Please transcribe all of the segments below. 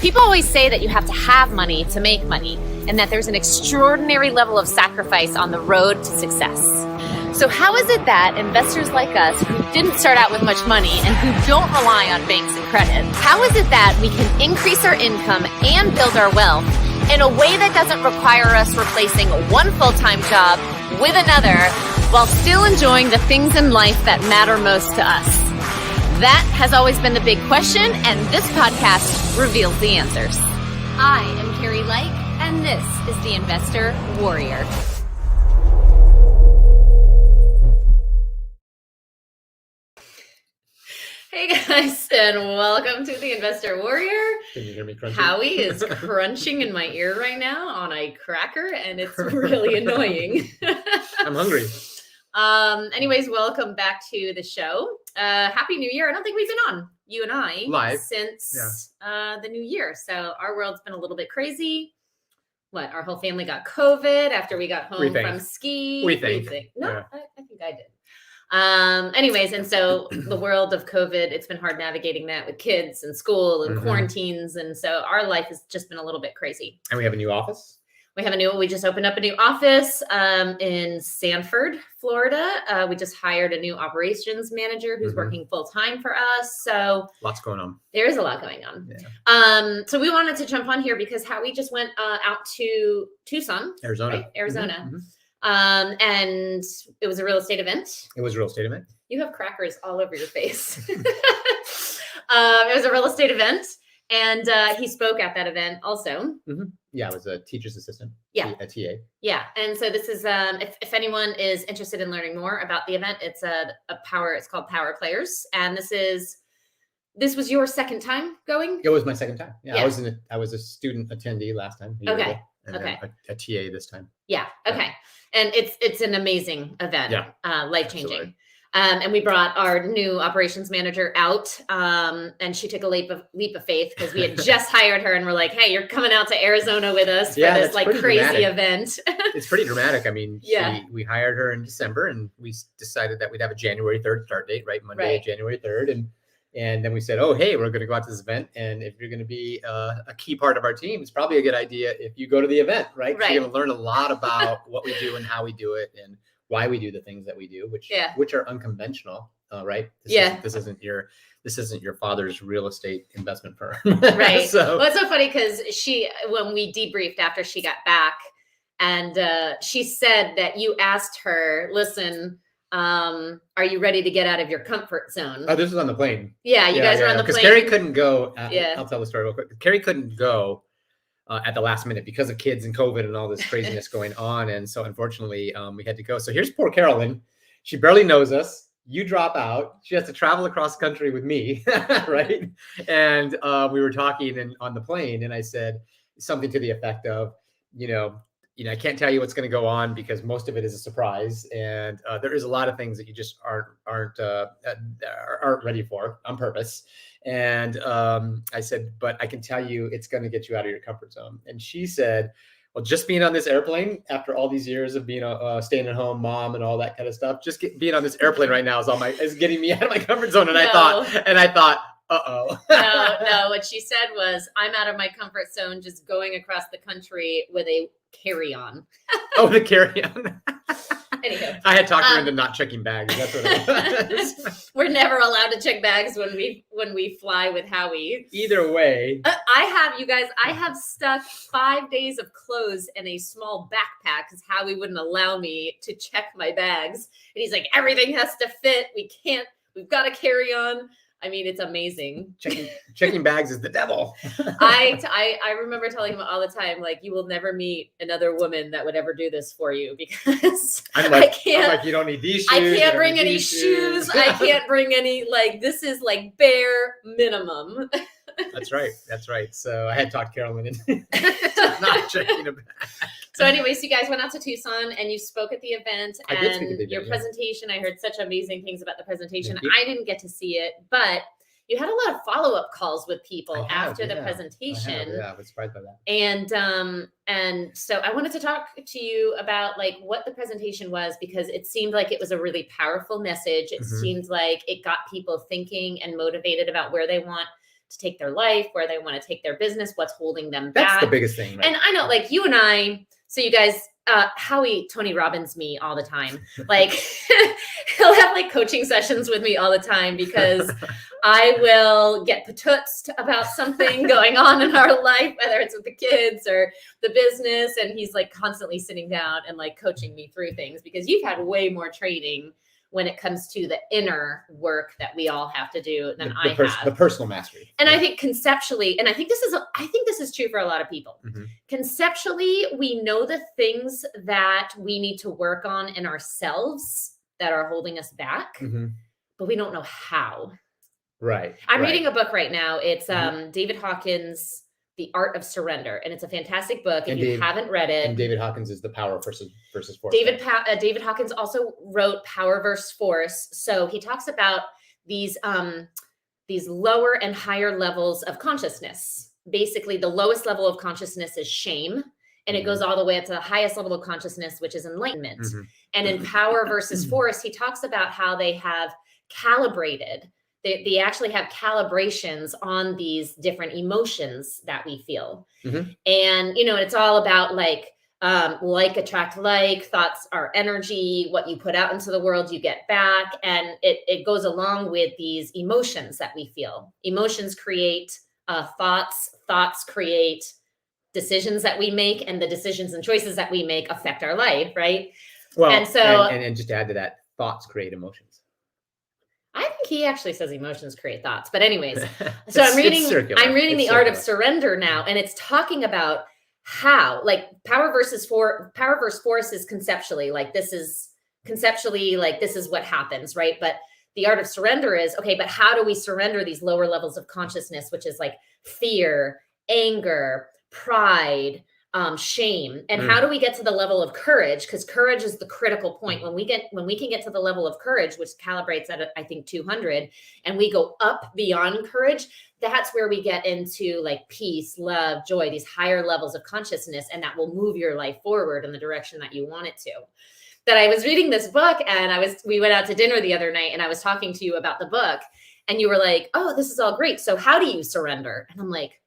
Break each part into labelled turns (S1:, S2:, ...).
S1: People always say that you have to have money to make money, and that there's an extraordinary level of sacrifice on the road to success. So how is it that investors like us, who didn't start out with much money and who don't rely on banks and credit, how is it that we can increase our income and build our wealth in a way that doesn't require us replacing one full-time job with another while still enjoying the things in life that matter most to us? That has always been the big question, and this podcast reveals the answers. I am Carrie Like, and this is the Investor Warrior. Hey guys, and welcome to the Investor Warrior.
S2: Can you hear me crunching?
S1: Howie is crunching in my ear right now on a cracker, and it's really annoying.
S2: I'm hungry.
S1: Anyways, welcome back to the show. Happy New Year. I don't think we've been on, you and I,
S2: live
S1: since the new year. So our world's been a little bit crazy. What? Our whole family got COVID after we got home from ski.
S2: We think.
S1: No, yeah. I think I did. Anyways, and so the world of COVID, it's been hard navigating that with kids and school and quarantines. And so our life has just been a little bit crazy.
S2: And we have a new office.
S1: We just opened up a new office in Sanford, Florida. We just hired a new operations manager who's working full time for us. So
S2: lots going on.
S1: There is a lot going on. Yeah. So we wanted to jump on here because Howie just went out to Tucson,
S2: Arizona.
S1: Right? Arizona. And it was a real estate event.
S2: It was a real estate event.
S1: You have crackers all over your face. It was a real estate event. And he spoke at that event also.
S2: Yeah, I was a teacher's assistant.
S1: Yeah.
S2: A TA.
S1: Yeah. And so this is, if anyone is interested in learning more about the event, it's it's called Power Players. And this was your second time going?
S2: It was my second time. Yeah. I was a student attendee last time.
S1: Okay.
S2: And a TA this time.
S1: Yeah. Okay. And it's an amazing event.
S2: Yeah.
S1: Life-changing. And we brought our new operations manager out, and she took a leap of faith because we had just hired her, and we're like, "Hey, you're coming out to Arizona with us for this like crazy event." It's
S2: pretty dramatic. I mean, we hired her in December, and we decided that we'd have a January 3rd start date, right? Monday, January 3rd, and then we said, "Oh, hey, we're going to go out to this event, and if you're going to be a key part of our team, it's probably a good idea if you go to the event, right? You're going to learn a lot about what we do and how we do it, and why we do the things that we do, which are unconventional, right? This isn't your father's real estate investment firm,
S1: right?
S2: So
S1: it's so funny because when we debriefed after she got back, and she said that you asked her, "Listen, are you ready to get out of your comfort zone?"
S2: Oh, this was on the plane.
S1: Yeah, you guys were on the plane
S2: because Carrie couldn't go. I'll tell the story real quick. Carrie couldn't go at the last minute because of kids and COVID and all this craziness going on. And so unfortunately, we had to go. So here's poor Carolyn. She barely knows us. You drop out. She has to travel across country with me, right? And we were talking on the plane, and I said something to the effect of, I can't tell you what's going to go on because most of it is a surprise. And there is a lot of things that you just aren't ready for on purpose. And I said, but I can tell you it's going to get you out of your comfort zone. And she said, well, just being on this airplane after all these years of being a staying at home mom and all that kind of stuff, being on this airplane right now is getting me out of my comfort zone. And I thought, uh-oh.
S1: No, what she said was, I'm out of my comfort zone just going across the country with a carry-on.
S2: Oh, the carry-on.
S1: Anywho,
S2: I had talked her into not checking bags. That's what it was.
S1: We're never allowed to check bags when we fly with Howie.
S2: Either way.
S1: I have stuck 5 days of clothes in a small backpack because Howie wouldn't allow me to check my bags. And he's like, everything has to fit. We've got to carry on. I mean, it's amazing.
S2: Checking bags is the devil.
S1: I remember telling him all the time, like, you will never meet another woman that would ever do this for you because
S2: I'm like, you don't need these shoes.
S1: I can't bring any shoes. I can't bring any, this is like bare minimum.
S2: That's right. So I had talked Carolyn into not checking a bag.
S1: So anyways, you guys went out to Tucson and you spoke at the event.
S2: I did speak at the event,
S1: your presentation, I heard such amazing things about the presentation. I didn't get to see it, but you had a lot of follow-up calls with people after the presentation.
S2: I was surprised by that.
S1: And so I wanted to talk to you about what the presentation was, because it seemed like it was a really powerful message. It seemed like it got people thinking and motivated about where they want to take their life, where they want to take their business, what's holding them
S2: That's
S1: back.
S2: the biggest thing. Right?
S1: And I know, like you and I, so you guys, Howie, Tony Robbins me all the time. Like he'll have like coaching sessions with me all the time because I will get patutzed about something going on in our life, whether it's with the kids or the business. And he's like constantly sitting down and like coaching me through things because you've had way more training when it comes to the inner work that we all have to do than I have.
S2: The personal mastery.
S1: And I think conceptually, and I think this is true for a lot of people. Conceptually, we know the things that we need to work on in ourselves that are holding us back, but we don't know how.
S2: Right.
S1: I'm reading a book right now. It's David Hawkins' The Art of Surrender, and it's a fantastic book. If you haven't read it,
S2: and David Hawkins is the power versus force.
S1: David Hawkins also wrote Power versus Force. So he talks about these lower and higher levels of consciousness. Basically, the lowest level of consciousness is shame, and it goes all the way up to the highest level of consciousness, which is enlightenment. And in Power versus Force, he talks about how they have calibrated. They actually have calibrations on these different emotions that we feel. And, you know, it's all about like attract like, thoughts are energy, what you put out into the world, you get back. And it goes along with these emotions that we feel. Emotions create thoughts create decisions that we make, and the decisions and choices that we make affect our life, right?
S2: Well, and so, and just to add to that, thoughts create emotions.
S1: I think he actually says emotions create thoughts, but anyways, so I'm reading The Art of Surrender now, and it's talking about how, like, power versus force is conceptually, like this is what happens, right? But the art of surrender is, okay, but how do we surrender these lower levels of consciousness, which is like fear, anger, pride, shame, and how do we get to the level of courage? Because courage is the critical point. When we can get to the level of courage, which calibrates at I think 200, and we go up beyond courage, that's where we get into like peace, love, joy, these higher levels of consciousness, and that will move your life forward in the direction that you want it to. That I was reading this book, and we went out to dinner the other night, and I was talking to you about the book, and you were like, "Oh, this is all great. So how do you surrender?" And I'm like,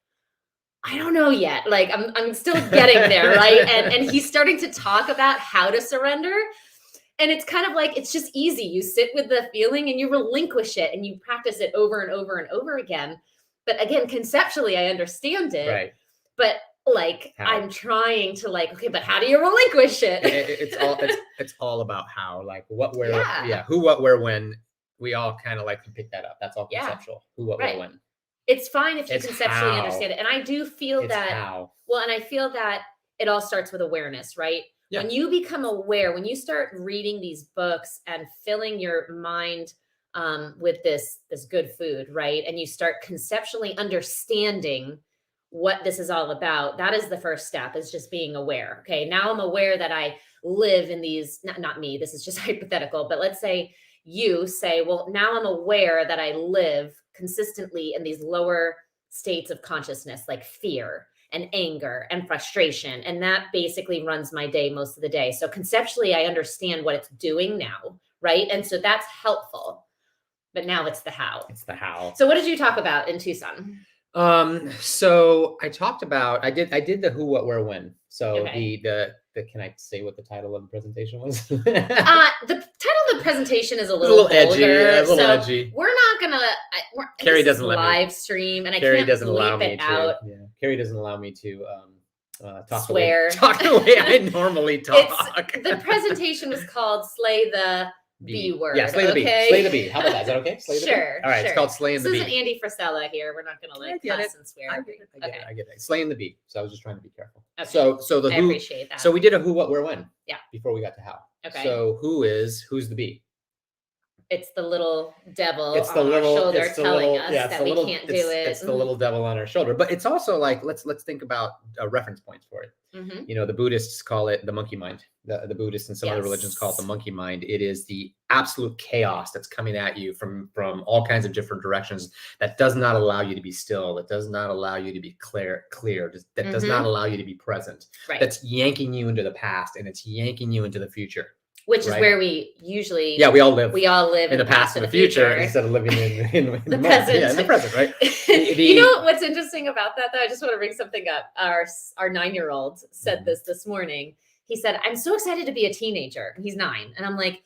S1: I don't know yet. Like I'm still getting there, right? And he's starting to talk about how to surrender. And it's kind of like, it's just easy. You sit with the feeling and you relinquish it and you practice it over and over and over again. But again, conceptually, I understand it.
S2: Right.
S1: But like, how? I'm trying to like, okay, but how do you relinquish it?
S2: It's all about how, like what, where, who, what, where, when. We all kind of like to pick that up. That's all conceptual. Who, what, where, when.
S1: It's fine if you conceptually understand it. And I do feel and I feel that it all starts with awareness, right? Yeah. When you become aware, when you start reading these books and filling your mind with this good food, right? And you start conceptually understanding what this is all about, that is the first step, is just being aware. Okay, now I'm aware that I live in these, not me, this is just hypothetical, but let's say you say, well, now I'm aware that I live consistently in these lower states of consciousness, like fear and anger and frustration. And that basically runs my day most of the day. So conceptually, I understand what it's doing now, right? And so that's helpful. But now it's the how. It's the how. So what did you talk about in Tucson?
S2: So I talked about, I did the who, what, where, when. So the can I say what the title of the presentation was?
S1: The title of the presentation is a little
S2: edgy. A little edgy.
S1: We're not gonna.
S2: Carrie doesn't let me
S1: live stream, and
S2: Carrie
S1: I can't
S2: doesn't allow me
S1: it out.
S2: Yeah. Carrie doesn't allow me to talk
S1: swear.
S2: Talk the way I normally talk.
S1: The presentation was called "Slay the B word."
S2: Yeah, slay the B. Slay the B. How about that? Is that okay? Slay the B?
S1: Sure.
S2: All right. It's called slaying the B.
S1: This isn't Andy Frisella here. We're not gonna like cuss and swear.
S2: I get it. Slaying the B. So I was just trying to be careful.
S1: Okay.
S2: So the
S1: I
S2: who.
S1: Appreciate that.
S2: So we did a who, what, where, when.
S1: Yeah.
S2: Before we got to how.
S1: Okay.
S2: So who's the B?
S1: It's the little devil on our shoulder telling us that we can't do it.
S2: It's the little devil on our shoulder. But it's also like, let's think about reference points for it. You know, the Buddhists call it the monkey mind. The Buddhists and some other religions call it the monkey mind. It is the absolute chaos that's coming at you from all kinds of different directions that does not allow you to be still. That does not allow you to be clear. That does not allow you to be present.
S1: Right.
S2: That's yanking you into the past and it's yanking you into the future.
S1: Which is where we usually
S2: we all live
S1: in
S2: the past and the future instead of living in the present. Yeah, in the present, right?
S1: You know what's interesting about that, though? I just want to bring something up. Our 9-year-old said this morning. He said, "I'm so excited to be a teenager." He's 9, and I'm like,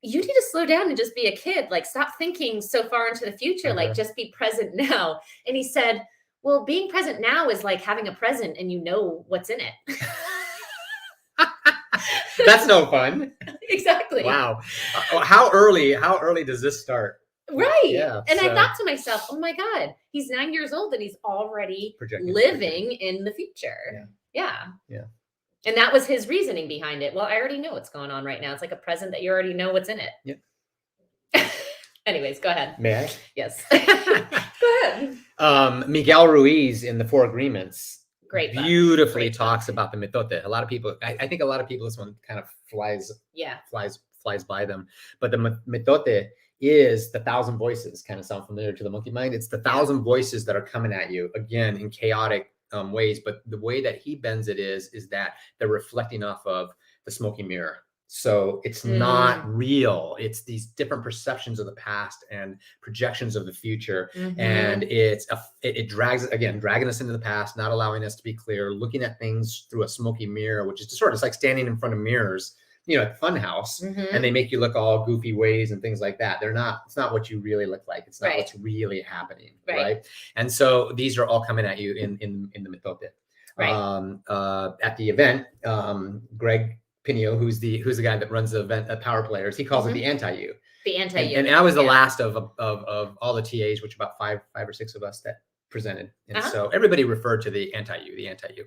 S1: "You need to slow down and just be a kid. Like, stop thinking so far into the future. Like, just be present now." And he said, "Well, being present now is like having a present, and you know what's in it."
S2: That's no fun.
S1: Exactly.
S2: Wow. How early does this start?
S1: Right.
S2: Yeah.
S1: And I thought to myself, oh my God, he's 9 years old and he's already living in the future. Yeah. And that was his reasoning behind it. Well, I already know what's going on right now. It's like a present that you already know what's in it.
S2: Yeah.
S1: Anyways, go ahead.
S2: May I?
S1: Yes. Go ahead.
S2: Miguel Ruiz in The Four Agreements beautifully talks about the mitote. A lot of people, I think a lot of people, this one kind of flies by them. But the mitote is the 1,000 voices. Kind of sound familiar to the monkey mind? It's the 1,000 voices that are coming at you, again, in chaotic ways. But the way that he bends it is that they're reflecting off of the smoky mirror. So it's not real. It's these different perceptions of the past and projections of the future. And it dragging us into the past, not allowing us to be clear, looking at things through a smoky mirror, which is it's like standing in front of mirrors, at the fun house, and they make you look all goofy ways and things like that. It's not what you really look like. It's not what's really happening. Right. And so these are all coming at you in the mitote. At the event, Greg Pinio, who's the guy that runs the event at Power Players, he calls it the anti-you.
S1: The anti-you.
S2: And I was the last of all the TAs, which about five or six of us that presented. And so everybody referred to the anti-you.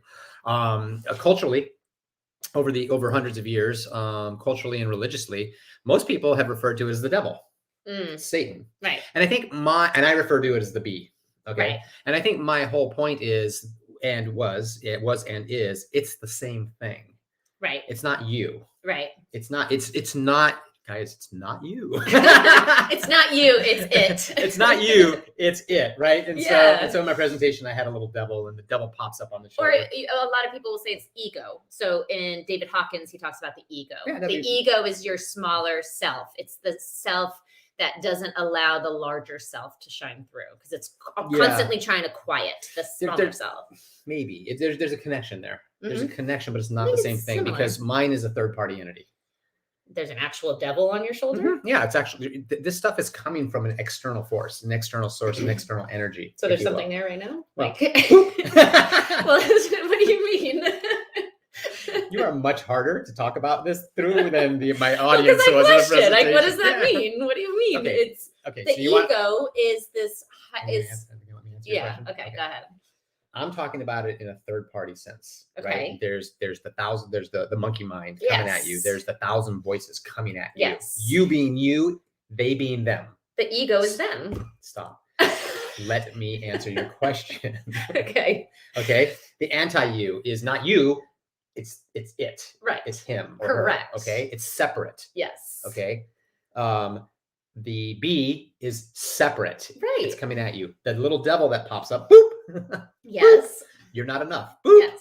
S2: Culturally, over hundreds of years, culturally and religiously, most people have referred to it as the devil, Satan.
S1: Right.
S2: And I think I refer to it as the bee. Okay. Right. And I think my whole point is, it's the same thing.
S1: Right.
S2: It's not you.
S1: Right.
S2: It's not, guys, it's not you.
S1: It's not you, it's it.
S2: It's not you, it's it, right? And so in my presentation, I had a little devil, and the devil pops up on the shoulder.
S1: Or a lot of people will say it's ego. So in David Hawkins, he talks about the ego. Yeah, the ego is your smaller self. It's the self that doesn't allow the larger self to shine through, because it's constantly trying to quiet the smaller self.
S2: Maybe there's a connection there. There's a connection, but it's not the same thing, because mine is a third-party entity.
S1: There's an actual devil on your shoulder?
S2: Yeah, it's actually, this stuff is coming from an external force, an external source, an external energy.
S1: So there's something there right now? Well, well, what do you mean?
S2: You are much harder to talk about this through than my audience was.
S1: Like, what does that mean? What do you mean?
S2: Okay.
S1: It's
S2: okay.
S1: The ego is this.
S2: Let me answer your question.
S1: Okay, go ahead.
S2: I'm talking about it in a third-party sense,
S1: okay.
S2: Right? There's the 1,000. There's the monkey mind coming at you. There's the 1,000 voices coming at you.
S1: Yes.
S2: You being you, they being them.
S1: The ego is them.
S2: Stop. Let me answer your question.
S1: Okay.
S2: Okay. The anti-you is not you. It's it.
S1: Right.
S2: It's him. Or
S1: correct.
S2: Her, okay. It's separate.
S1: Yes.
S2: Okay. The bee is separate.
S1: Right.
S2: It's coming at you. The little devil that pops up. Boop.
S1: Yes.
S2: Boop. You're not enough. Boop.
S1: Yes.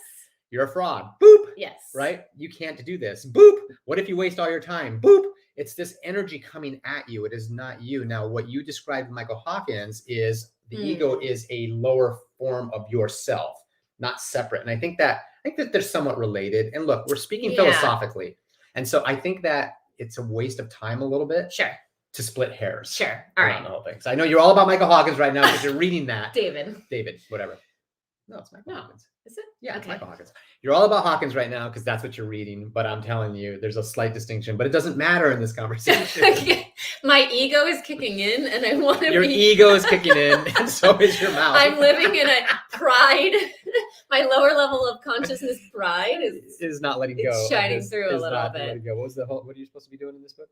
S2: You're a fraud. Boop.
S1: Yes.
S2: Right? You can't do this. Boop. What if you waste all your time? Boop. It's this energy coming at you. It is not you. Now, what you described, Michael Hawkins, is the ego is a lower form of yourself, not separate. And I think that they're somewhat related. And look, we're speaking philosophically. And so I think that it's a waste of time a little bit.
S1: Sure.
S2: To split hairs.
S1: Sure. All right.
S2: The whole thing. So I know you're all about Michael Hawkins right now because you're reading that.
S1: David,
S2: whatever. No, it's Michael Hawkins.
S1: Is it?
S2: Yeah, it's Michael Hawkins. You're all about Hawkins right now because that's what you're reading. But I'm telling you, there's a slight distinction, but it doesn't matter in this conversation.
S1: My ego is kicking in, and I want to.
S2: Your ego is kicking in, and so is your mouth.
S1: I'm living in a pride. My lower level of consciousness pride
S2: is not letting go.
S1: It's shining through a little bit.
S2: Letting go. What are you supposed to be doing in this book?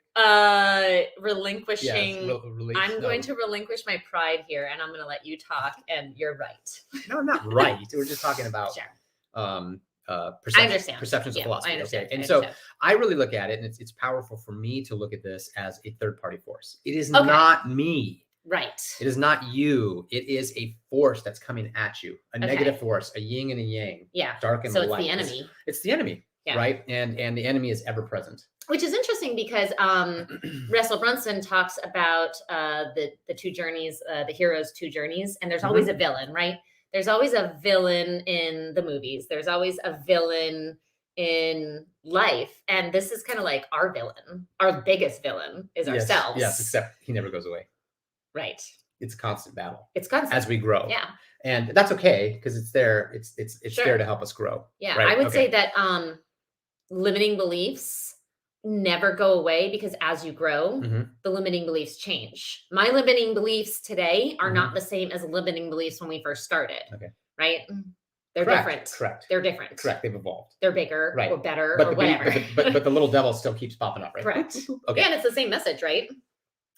S1: Relinquishing. I'm going to relinquish my pride here, and I'm going to let you talk. And you're right.
S2: No, I'm not right. We're just talking about perceptions of philosophy.
S1: I understand.
S2: And so I really look at it, and it's powerful for me to look at this as a third-party force. It is not me.
S1: Right.
S2: It is not you. It is a force that's coming at you, a negative force, a yin and a yang.
S1: Yeah.
S2: Dark and light.
S1: So it's the enemy.
S2: It's the enemy, right? And the enemy is ever present.
S1: Which is interesting because Russell Brunson talks about the two journeys, the hero's two journeys, and there's always a villain, right? There's always a villain in the movies. There's always a villain in life, and this is kind of like our villain. Our biggest villain is ourselves.
S2: Yes, except he never goes away.
S1: Right.
S2: It's a constant battle.
S1: It's constant
S2: as we grow.
S1: Yeah.
S2: And that's okay because it's there. It's there to help us grow.
S1: Yeah.
S2: Right?
S1: I would say that limiting beliefs never go away because as you grow, the limiting beliefs change. My limiting beliefs today are not the same as limiting beliefs when we first started.
S2: Okay.
S1: Right? They're different.
S2: Correct.
S1: They're different.
S2: Correct. They've evolved.
S1: They're bigger or better or whatever.
S2: But the little devil still keeps popping up, right?
S1: Correct.
S2: Okay.
S1: Yeah, and it's the same message, right?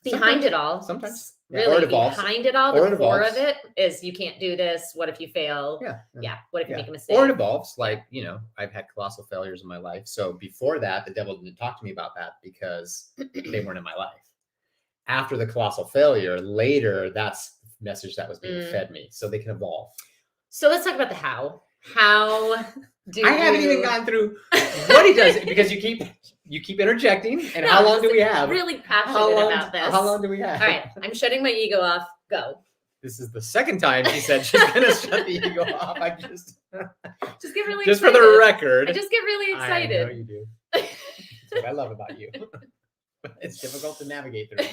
S1: Behind it all.
S2: Sometimes.
S1: Really, behind it all, the core of it is you can't do this. What if you fail? Yeah. What if you make a mistake?
S2: Or it evolves. Like, I've had colossal failures in my life. So before that, the devil didn't talk to me about that because they weren't in my life. After the colossal failure, later, that's the message that was being fed me. So they can evolve.
S1: So let's talk about the how. How do
S2: I haven't even gone through what he does because you keep interjecting. And how long do we have?
S1: Really passionate about this.
S2: How long do we have?
S1: All right, I'm shutting my ego off. Go.
S2: This is the second time she said she's gonna shut the ego off. I just
S1: get really
S2: just
S1: excited.
S2: For the record.
S1: I just get really excited.
S2: I know you do. That's what I love about you. It's difficult to navigate through.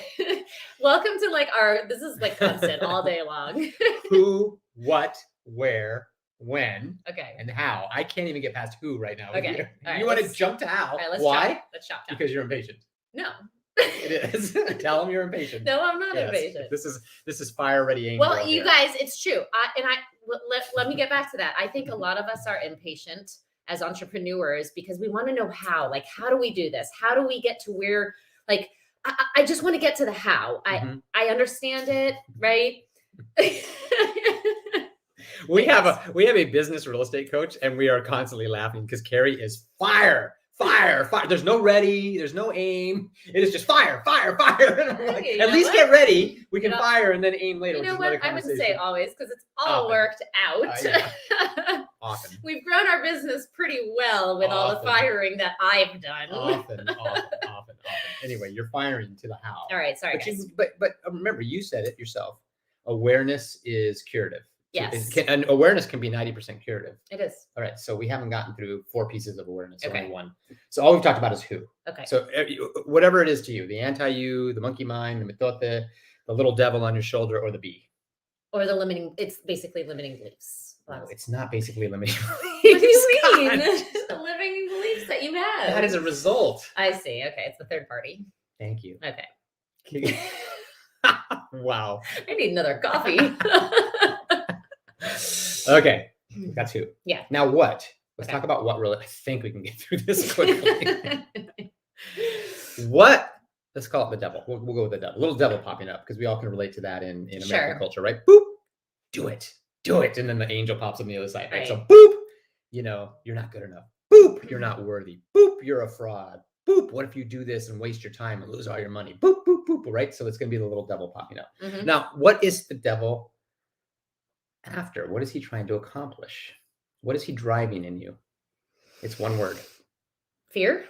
S1: Welcome to this is like constant all day long.
S2: Who, what, where, when,
S1: okay,
S2: and how. I can't even get past who right now.
S1: Okay.
S2: You want to jump to how?
S1: All right, let's
S2: Why?
S1: Let's chop.
S2: Because you're impatient.
S1: No.
S2: It is. Tell them you're impatient.
S1: No, I'm not impatient.
S2: This is fire ready aim.
S1: Well, you guys, it's true. Let me get back to that. I think a lot of us are impatient as entrepreneurs because we want to know how. Like, how do we do this? How do we get to where? Like, I just want to get to the how. I understand it, right?
S2: We have a business real estate coach, and we are constantly laughing because Carrie is fire. There's no ready. There's no aim. It is just fire. And I'm like, at least get ready. We can fire and then aim later.
S1: You know what? I wouldn't say always because it's all worked out.
S2: Often.
S1: We've grown our business pretty well with all the firing that I've done.
S2: Often. Anyway, you're firing to the how.
S1: All right. Sorry,
S2: but remember, you said it yourself. Awareness is curative.
S1: Yes.
S2: And awareness can be 90% curative.
S1: It is.
S2: All right. So we haven't gotten through 4 pieces of awareness. Only one. So all we've talked about is who.
S1: Okay.
S2: So whatever it is to you, the anti-you, the monkey mind, the mitote, the little devil on your shoulder, or the bee.
S1: Or the limiting, it's basically limiting beliefs.
S2: No, it's not basically limiting beliefs.
S1: What do you mean? The limiting beliefs that you have.
S2: That is a result.
S1: I see. Okay. It's the third party.
S2: Thank you.
S1: Okay.
S2: Wow.
S1: I need another coffee.
S2: Okay. That's who.
S1: Yeah.
S2: Now what? Let's talk about what really. I think we can get through this quickly. What? Let's call it the devil. We'll go with the devil. Little devil popping up because we all can relate to that in American culture, right? Boop. Do it. And then the angel pops on the other side, right? So boop. You're not good enough. Boop. You're not worthy. Boop. You're a fraud. Boop. What if you do this and waste your time and lose all your money? Boop. Right? So it's going to be the little devil popping up. Now, what is the devil after? What is he trying to accomplish? What is he driving in you? It's one word.
S1: Fear.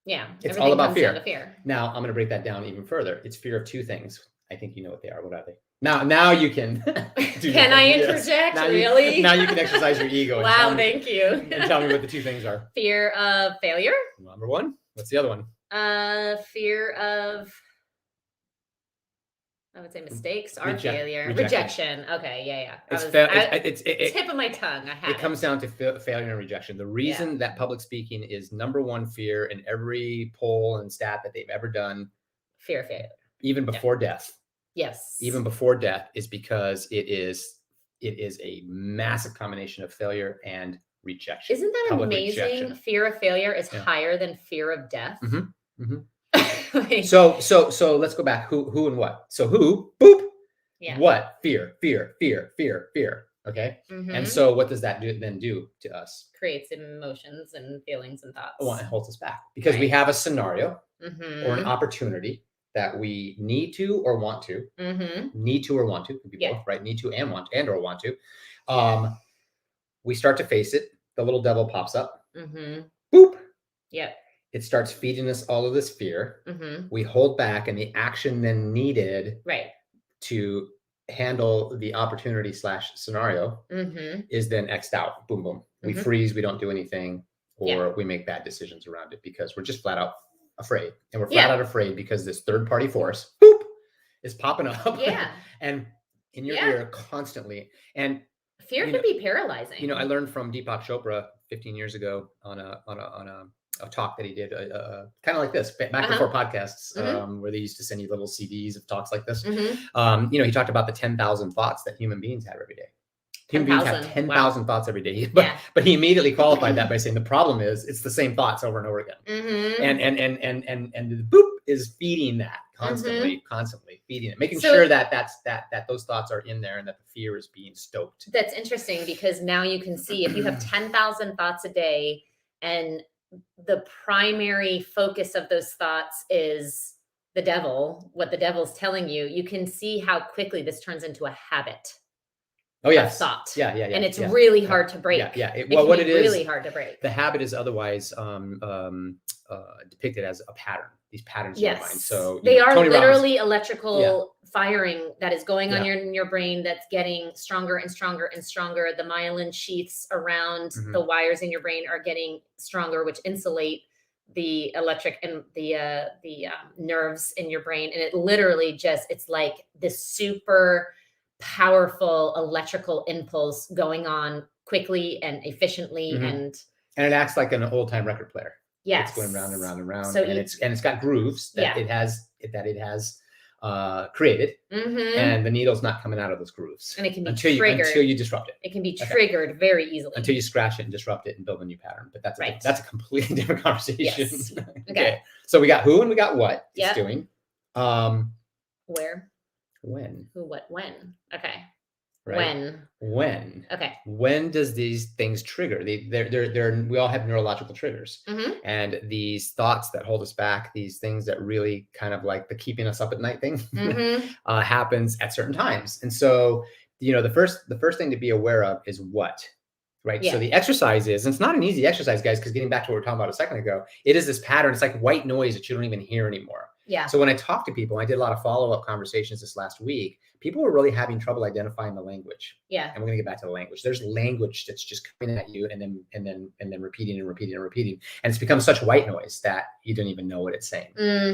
S2: Yeah. It's all about fear. Now, I'm going to break that down even further. It's fear of 2 things. I think you know what they are. What are they? Now you can.
S1: Can I interject? Yes. Really?
S2: Now you can exercise your ego.
S1: Wow, thank you.
S2: And tell me what the 2 things are.
S1: Fear of failure.
S2: Number 1. What's the other one?
S1: Fear of, I would say mistakes or failure. Rejection. Okay, yeah.
S2: It's
S1: tip of my tongue.
S2: It comes down to failure and rejection. The reason that public speaking is number 1 fear in every poll and stat that they've ever done.
S1: Fear of failure.
S2: Even before death.
S1: Yes.
S2: Even before death is because it is a massive combination of failure and rejection.
S1: Isn't that amazing? Rejection. Fear of failure is higher than fear of death.
S2: So let's go back. Who and what? So who? Boop.
S1: Yeah.
S2: What? Fear. Okay. And so what does that do to us?
S1: Creates emotions and feelings and thoughts.
S2: Well, it holds us back because we have a scenario or an opportunity that we need to or want to. Need to or want to. Could be both, right? Need to and want or want to. We start to face it. The little devil pops up. Boop.
S1: Yep.
S2: it starts feeding us all of this fear.
S1: Mm-hmm.
S2: We hold back, and the action then needed
S1: right.
S2: to handle the opportunity / scenario
S1: Mm-hmm.
S2: is then X'd out. Boom, boom. We
S1: Mm-hmm.
S2: freeze, we don't do anything, or
S1: Yeah.
S2: we make bad decisions around it because we're just flat out afraid. And we're flat out afraid because this third party force, boop, is popping up.
S1: Yeah.
S2: And in your ear constantly. And
S1: fear can be paralyzing.
S2: You know, I learned from Deepak Chopra 15 years ago on a talk that he did, kind of like this, back before podcasts, where they used to send you little CDs of talks like this.
S1: Mm-hmm.
S2: You know, he talked about the 10,000 thoughts that human beings have every day. Human beings have 10,000 thoughts every day. But he immediately qualified that by saying the problem is it's the same thoughts over and over again.
S1: Mm-hmm.
S2: And the boop is feeding that constantly feeding it, making sure that those thoughts are in there and that the fear is being stoked.
S1: That's interesting, because now you can see if you have 10,000 thoughts a day and the primary focus of those thoughts is the devil, what the devil's telling you, you can see how quickly this turns into a habit.
S2: Oh, yes.
S1: Thought.
S2: Yeah.
S1: And it's really hard to break.
S2: Well, what it is,
S1: really hard to break.
S2: The habit is otherwise depicted as a pattern. These patterns in your mind. So
S1: they are literally electrical firing that is going on in your brain that's getting stronger and stronger and stronger. The myelin sheaths around the wires in your brain are getting stronger, which insulate the electric and the nerves in your brain. And it literally just, it's like this super powerful electrical impulse going on quickly and efficiently. And
S2: it acts like an old time record player.
S1: Yes.
S2: It's going round and round and round.
S1: So
S2: and it's got grooves that it has created. And the needle's not coming out of those grooves.
S1: And it can be triggered
S2: until you disrupt it.
S1: It can be triggered very easily.
S2: Until you scratch it and disrupt it and build a new pattern. But that's a completely different conversation.
S1: Yes.
S2: Okay. So we got who and we got what it's doing.
S1: Where?
S2: When.
S1: Who, what, when. Okay.
S2: Right? When.
S1: Okay.
S2: When does these things trigger? We all have neurological triggers. And these thoughts that hold us back, these things that really kind of like the keeping us up at night thing happens at certain times. And so, you know, the first thing to be aware of is what, right? So the exercise is, and it's not an easy exercise, guys, because getting back to what we were talking about a second ago, it is this pattern. It's like white noise that you don't even hear anymore.
S1: Yeah.
S2: So when I talk to people, I did a lot of follow-up conversations this last week. People were really having trouble identifying the language.
S1: Yeah.
S2: And we're gonna get back to the language. There's language that's just coming at you and then repeating and repeating and repeating. And it's become such white noise that you don't even know what it's saying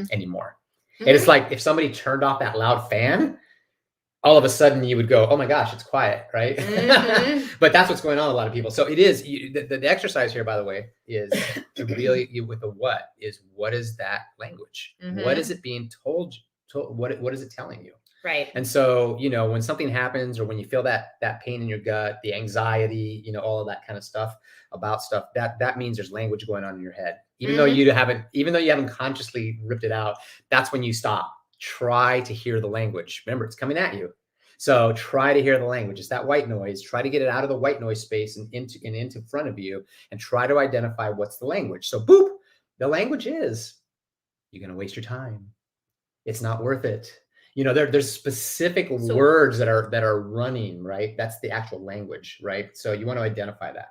S2: anymore. And it's like if somebody turned off that loud fan, all of a sudden you would go, oh my gosh, it's quiet, right? But that's what's going on with a lot of people. So it is, the exercise here, by the way, is to really, with the what is that language? What is it being told? What is it telling you?
S1: Right.
S2: And so, you know, when something happens or when you feel that pain in your gut, the anxiety, you know, all of that kind of stuff about stuff, that means there's language going on in your head. Even though you haven't consciously ripped it out, that's when you stop. Try to hear the language. Remember, it's coming at you. So try to hear the language. It's that white noise. Try to get it out of the white noise space and into front of you, and try to identify what's the language. So boop, the language is, you're going to waste your time. It's not worth it. You know, there's specific words that are running, right? That's the actual language, right? So you want to identify that.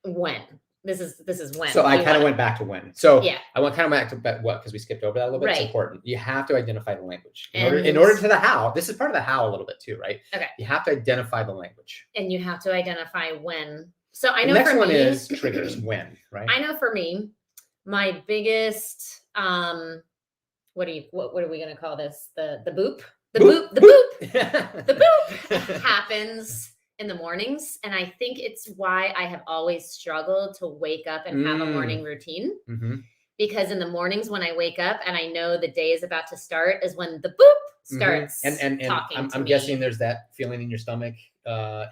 S1: When. This is when.
S2: So I kind of went back to when. So
S1: yeah.
S2: I went kind of back to what, because we skipped over that a little bit.
S1: Right.
S2: It's important. You have to identify the language. In order to the how, this is part of the how a little bit too, right?
S1: Okay.
S2: You have to identify the language.
S1: And you have to identify when. So I know
S2: the next
S1: for
S2: one
S1: me,
S2: is triggers, when, right?
S1: I know for me, my biggest what are we gonna call this? The boop? The boop happens in the mornings. And I think it's why I have always struggled to wake up and have a morning routine. Because in the mornings when I wake up and I know the day is about to start is when the boop starts
S2: and
S1: talking to
S2: I'm
S1: me.
S2: guessing there's that feeling in your stomach,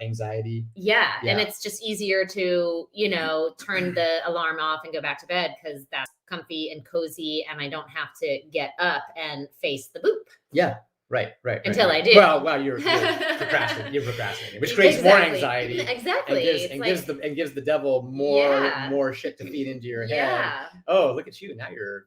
S2: anxiety.
S1: Yeah. And it's just easier to, you know, turn the alarm off and go back to bed because that's comfy and cozy and I don't have to get up and face the boop.
S2: Yeah. Right.
S1: Until I do.
S2: Well, you're procrastinating, which creates more anxiety.
S1: Exactly.
S2: And gives the devil more shit to feed into your head.
S1: Yeah.
S2: Oh, look at you! Now you're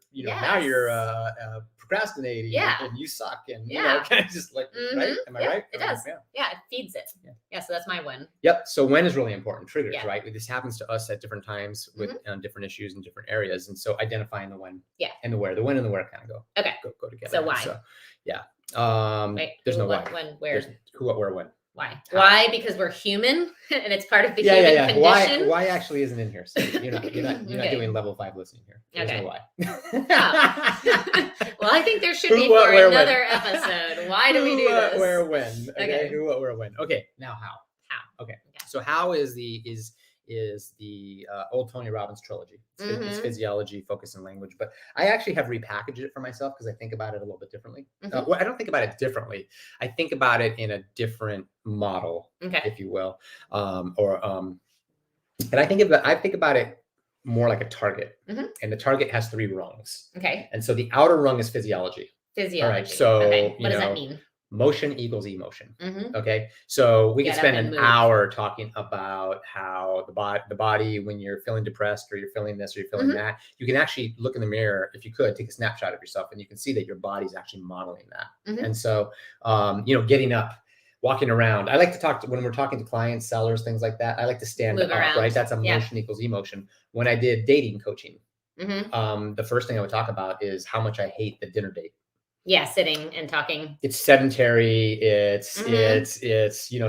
S2: procrastinating and you suck and you know, kind of just like, right? Am I right?
S1: It does. Yeah, it feeds it. Yeah, so that's my when.
S2: Yep. So when is really important. Triggers, right? This happens to us at different times with different issues in different areas. And so identifying the when and the where. The when and the where kind of go together.
S1: So why?
S2: So there's
S1: who,
S2: no
S1: what,
S2: why.
S1: When, where?
S2: There's who, what, where, when.
S1: Why? Why? Because we're human and it's part of the human condition.
S2: Why actually isn't in here? So you're not doing level 5 listening here. There's no why.
S1: Well, I think there should be for another episode. Why do we do this?
S2: Who, what, where, when. Okay. Who, what, where, when. Okay. Now how? Okay. So how is the old Tony Robbins trilogy. It's physiology, focus, and language. But I actually have repackaged it for myself because I think about it a little bit differently. Well, I don't think about it differently. I think about it in a different model, if you will. And I think about it more like a target. And the target has 3 rungs. Okay. And so the outer rung is physiology.
S1: All right.
S2: So
S1: what does that mean?
S2: Motion equals emotion. Okay. So we could spend an hour talking about how the body, when you're feeling depressed or you're feeling this or you're feeling that, you can actually look in the mirror, if you could, take a snapshot of yourself and you can see that your body's actually modeling that. And so, getting up, walking around. I like to talk when we're talking to clients, sellers, things like that. I like to stand up, right? That's emotion equals emotion. When I did dating coaching, the first thing I would talk about is how much I hate the dinner date.
S1: Yeah, sitting and talking.
S2: It's sedentary. It's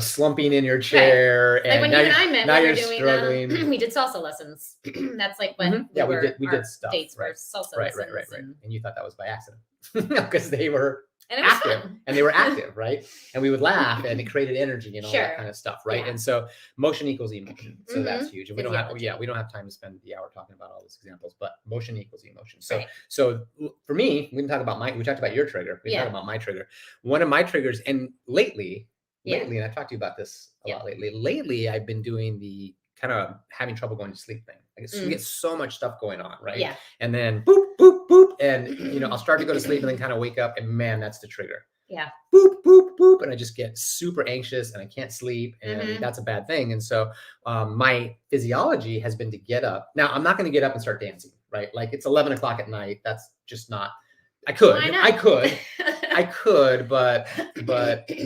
S2: slumping in your chair.
S1: Right. Like when you and I met,
S2: now
S1: we
S2: you're
S1: were doing,
S2: struggling.
S1: We did salsa lessons. That's like when we did stuff. Dates were salsa lessons. Right.
S2: And you thought that was by accident because they were
S1: and it was
S2: active
S1: fun.
S2: And they were active, right? And we would laugh and it created energy and all that kind of stuff, right? Yeah. And so motion equals emotion. So that's huge. And we don't have time to spend the hour talking about all these examples, but motion equals emotion. So for me, we talked about your trigger. We talked about my trigger. One of my triggers, and lately, and I've talked to you about this a lot lately. Lately, I've been doing the kind of having trouble going to sleep thing. We get so much stuff going on, right? Yeah. And then boop, boop, boop. And, I'll start to go to sleep and then kind of wake up and man, that's the trigger.
S1: Yeah.
S2: Boop, boop, boop. And I just get super anxious and I can't sleep and that's a bad thing. And so my physiology has been to get up. Now, I'm not going to get up and start dancing, right? Like it's 11 o'clock at night. That's just not, I could, but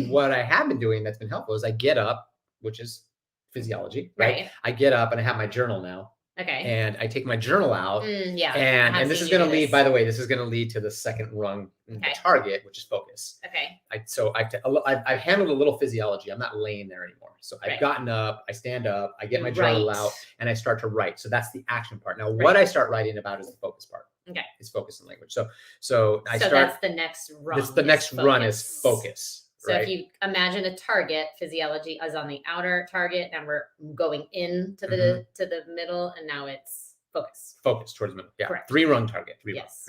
S2: what I have been doing that's been helpful is I get up, which is physiology, right? I get up and I have my journal now.
S1: Okay.
S2: And I take my journal out. And this is going to lead, by the way, to the second rung, the target, which is focus.
S1: Okay.
S2: I've handled a little physiology. I'm not laying there anymore. So I've gotten up, I stand up, I get my journal out and I start to write. So that's the action part. Now, what I start writing about is the focus part.
S1: Okay.
S2: It's focus and language. So
S1: that's the next rung.
S2: That's the next run is focus.
S1: So if you imagine a target, physiology is on the outer target, and we're going into the to the middle, and now it's focus.
S2: Focus towards the middle. Yeah.
S1: Correct.
S2: 3-rung target.
S1: Yes.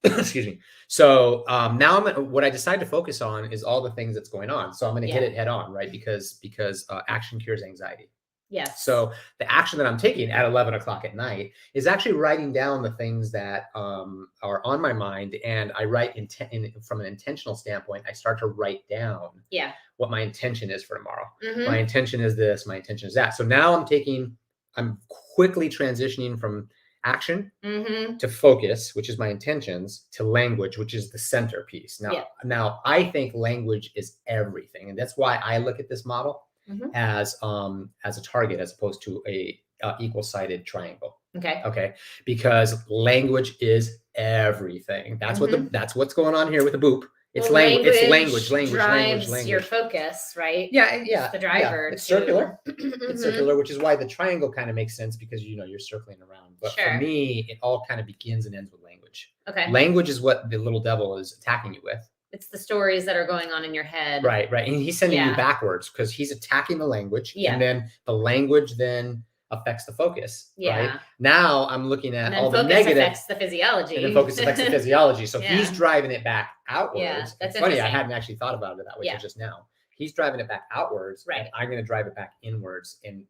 S2: Excuse me. So now what I decide to focus on is all the things that's going on. So I'm going to hit it head on, right? Because action cures anxiety.
S1: Yes.
S2: So the action that I'm taking at 11 o'clock at night is actually writing down the things that are on my mind. And I write from an intentional standpoint, I start to write down what my intention is for tomorrow. My intention is this, my intention is that. So now I'm quickly transitioning from action to focus, which is my intentions, to language, which is the centerpiece. Now I think language is everything. And that's why I look at this model as a target as opposed to a equal-sided triangle. Okay. Because language is everything. That's that's what's going on here with the boop. It's language. It's language.
S1: Your focus, right?
S2: Yeah.
S1: It's the driver.
S2: It's circular. It's circular, which is why the triangle kind of makes sense because you're circling around. But for me, it all kind of begins and ends with language.
S1: Okay.
S2: Language is what the little devil is attacking you with.
S1: It's the stories that are going on in your head.
S2: Right. And he's sending you backwards because he's attacking the language. And then the language then affects the focus. Right. Now I'm looking at all the negative.
S1: Affects the physiology.
S2: And then focus affects the physiology. So he's driving it back outwards.
S1: Yeah, that's
S2: funny. I hadn't actually thought about it that way until just now. He's driving it back outwards.
S1: Right.
S2: And I'm going to drive it back inwards. And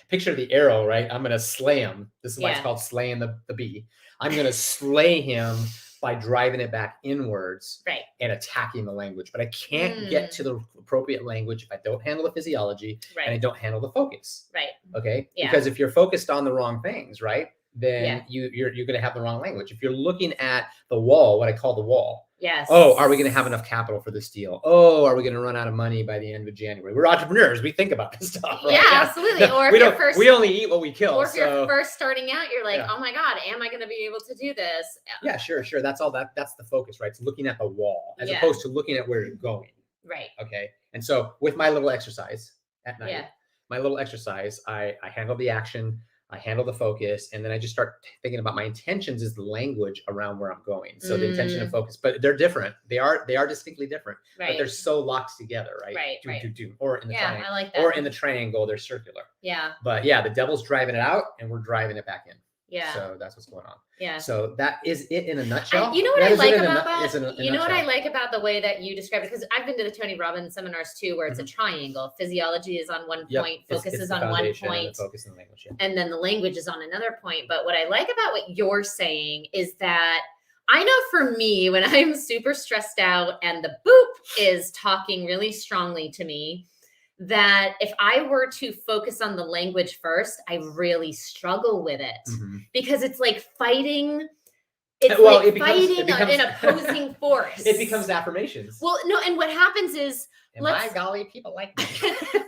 S2: picture the arrow, right? I'm going to slay him. This is why it's called slaying the bee. I'm going to slay him by driving it back inwards and attacking the language. But I can't get to the appropriate language if I don't handle the physiology and I don't handle the focus.
S1: Right.
S2: Okay. Yeah. Because if you're focused on the wrong things, right, then you're going to have the wrong language. If you're looking at the wall, what I call the wall.
S1: Yes.
S2: Oh, are we going to have enough capital for this deal? Oh, are we going to run out of money by the end of January? We're entrepreneurs. We think about this stuff. Right?
S1: Yeah, absolutely. Or if
S2: we only eat what we kill.
S1: Or if you're first starting out, you're like, oh my God, am I going to be able to do this?
S2: Yeah, sure. That's all that's the focus, right? It's looking at the wall as opposed to looking at where you're going.
S1: Right.
S2: Okay. And so with my little exercise at night, I handle the action, I handle the focus, and then I just start thinking about my intentions is the language around where I'm going. So the intention and focus, but they're different. They are distinctly different, but they're so locked together, right? Right. Or in the triangle,
S1: I like that.
S2: Or in the triangle, they're circular.
S1: Yeah.
S2: But yeah, the devil's driving it out and we're driving it back in.
S1: Yeah.
S2: So that's what's going on.
S1: Yeah.
S2: So that is it in a nutshell.
S1: You know what I like about that? You know what I like about the way that you describe it? Because I've been to the Tony Robbins seminars too, where it's a triangle. Physiology is on one point, focus is on one point,
S2: focus and language,
S1: and then the language is on another point. But what I like about what you're saying is that I know for me, when I'm super stressed out and the boop is talking really strongly to me, that if I were to focus on the language first, I really struggle with it because it's like fighting. It's fighting an opposing force.
S2: It becomes affirmations.
S1: Well, no, and what happens is,
S2: by golly, people like me.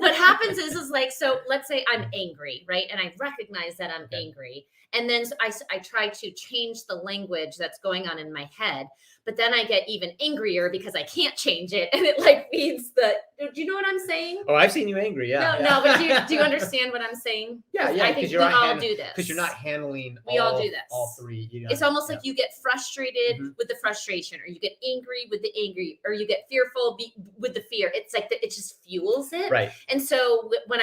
S1: What happens is like, so let's say I'm angry, right? And I recognize that I'm angry. And then I try to change the language that's going on in my head. But then I get even angrier because I can't change it. And it like feeds do you know what I'm saying?
S2: Oh, I've seen you angry. Yeah.
S1: No, but do you understand what I'm saying?
S2: Yeah.
S1: I think we all do this.
S2: Because you're not handling
S1: all do this.
S2: All three.
S1: It's almost like you get frustrated with the frustration, or you get angry with the angry, or you get fearful with the fear. It's like it just fuels it.
S2: Right.
S1: And so when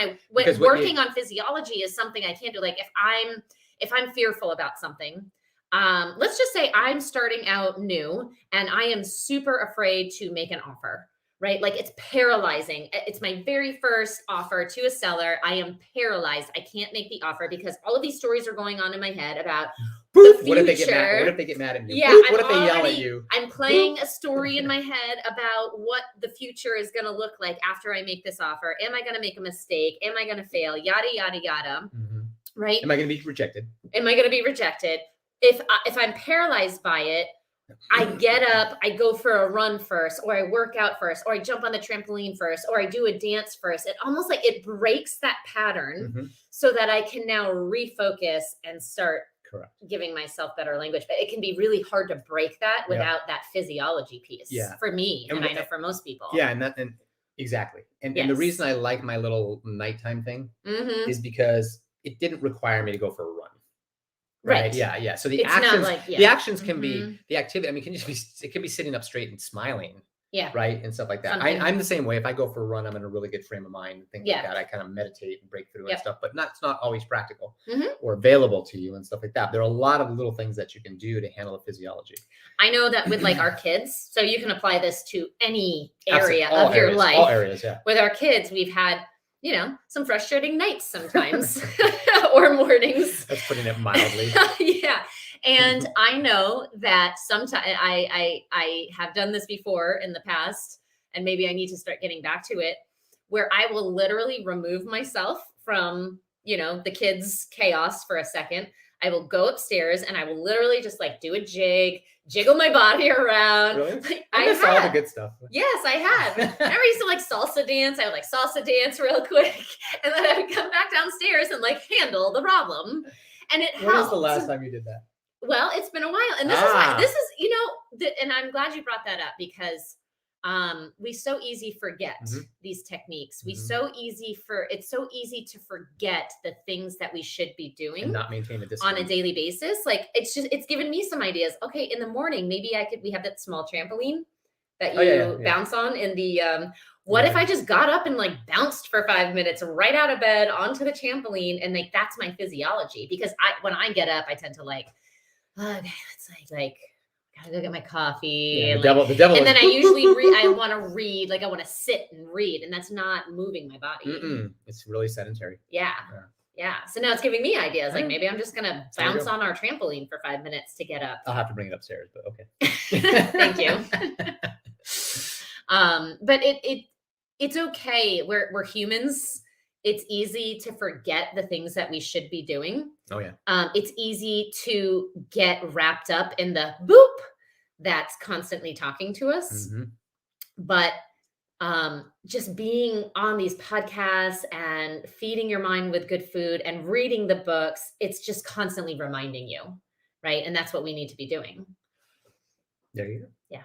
S1: working on physiology is something I can't do. Like if I'm fearful about something, let's just say I'm starting out new and I am super afraid to make an offer, right? Like it's paralyzing. It's my very first offer to a seller. I am paralyzed. I can't make the offer because all of these stories are going on in my head about the future.
S2: What if they get mad at you?
S1: Yeah.
S2: What if they yell at you?
S1: I'm playing a story in my head about what the future is going to look like after I make this offer. Am I going to make a mistake? Am I going to fail? Yada, yada, yada. Right?
S2: Am I going to be rejected?
S1: Am I going to be rejected? If I'm paralyzed by it, I get up, I go for a run first, or I work out first, or I jump on the trampoline first, or I do a dance first. It almost like it breaks that pattern so that I can now refocus and start giving myself better language. But it can be really hard to break that without that physiology piece for me. And I know for most people.
S2: Yeah. And exactly. And the reason I like my little nighttime thing is because it didn't require me to go for a run. Right. Yeah. So the actions can be the activity. I mean, it can be sitting up straight and smiling. Yeah. Right. And stuff like that. I'm the same way. If I go for a run, I'm in a really good frame of mind and things like that. I kind of meditate and break through and stuff, but it's not always practical or available to you and stuff like that. There are a lot of little things that you can do to handle the physiology.
S1: I know that with like our kids, so you can apply this to any area of your life.
S2: All areas, yeah.
S1: With our kids, we've had some frustrating nights sometimes or mornings.
S2: That's putting it mildly.
S1: Yeah. And I know that sometimes I have done this before in the past, and maybe I need to start getting back to it, where I will literally remove myself from, the kids' chaos for a second. I will go upstairs and I will literally just like do a jiggle my body around.
S2: Really? I miss all the good stuff.
S1: Yes, I had. I used to like salsa dance. I would like salsa dance real quick. And then I would come back downstairs and like handle the problem. And it helped.
S2: When was the last time you did that?
S1: Well, it's been a while. And this is, and I'm glad you brought that up because we so easy forget these techniques. It's so easy to forget the things that we should be doing
S2: and not maintain a discipline
S1: on a daily basis. Like it's given me some ideas. Okay, in the morning, maybe we have that small trampoline that you bounce on in the, what if I just got up and like bounced for 5 minutes right out of bed onto the trampoline, and like, that's my physiology, because when I get up, I tend to like, okay, let's like, gotta go get my coffee.
S2: Yeah, the devil.
S1: And then I usually I want to read, like I want to sit and read, and that's not moving my body.
S2: It's really sedentary.
S1: Yeah. So now it's giving me ideas. Like maybe I'm just gonna bounce on our trampoline for 5 minutes to get up.
S2: I'll have to bring it upstairs, but okay.
S1: Thank you. But it's okay. We're humans. It's easy to forget the things that we should be doing.
S2: Oh yeah.
S1: It's easy to get wrapped up in the boop that's constantly talking to us.
S2: Mm-hmm.
S1: But just being on these podcasts and feeding your mind with good food and reading the books, it's just constantly reminding you, right? And that's what we need to be doing.
S2: There you go.
S1: Yeah.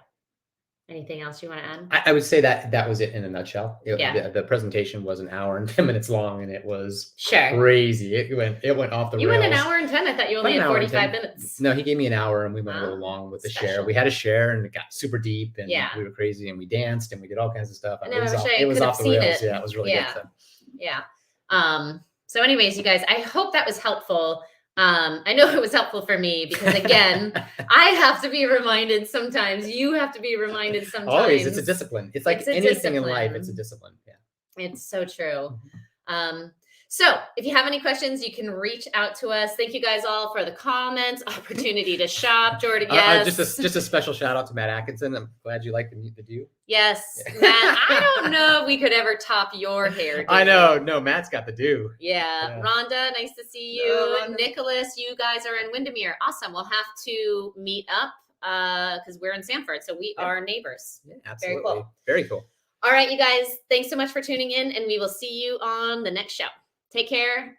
S1: Anything else you want to add?
S2: I would say that was it in a nutshell. The presentation was an hour and 10 minutes long, and it was crazy. It went off the rails.
S1: You went an hour and 10. I thought you only had 45 minutes.
S2: No, he gave me an hour, and we went a little long with the share. We had a share, and it got super deep, and we were crazy, and we danced, and we did all kinds of stuff.
S1: And it was off the rails.
S2: Yeah, it was really good. So.
S1: Yeah. So anyways, you guys, I hope that was helpful. I know it was helpful for me because, again, I have to be reminded sometimes. You have to be reminded sometimes.
S2: Always. It's a discipline. It's like anything in life. It's a discipline. Yeah.
S1: It's so true. So if you have any questions, you can reach out to us. Thank you guys all for the comments, opportunity to shop. Jordan, yes.
S2: Just a special shout out to Matt Atkinson. I'm glad you like the do.
S1: Yes, yeah. Matt. I don't know if we could ever top your hair.
S2: I know. No, Matt's got the do.
S1: Yeah. Rhonda, nice to see you. Nicholas, you guys are in Windermere. Awesome. We'll have to meet up because we're in Sanford, so we are neighbors.
S2: Yeah, absolutely.
S1: Very cool.
S2: Very cool.
S1: All right, you guys. Thanks so much for tuning in, and we will see you on the next show. Take care.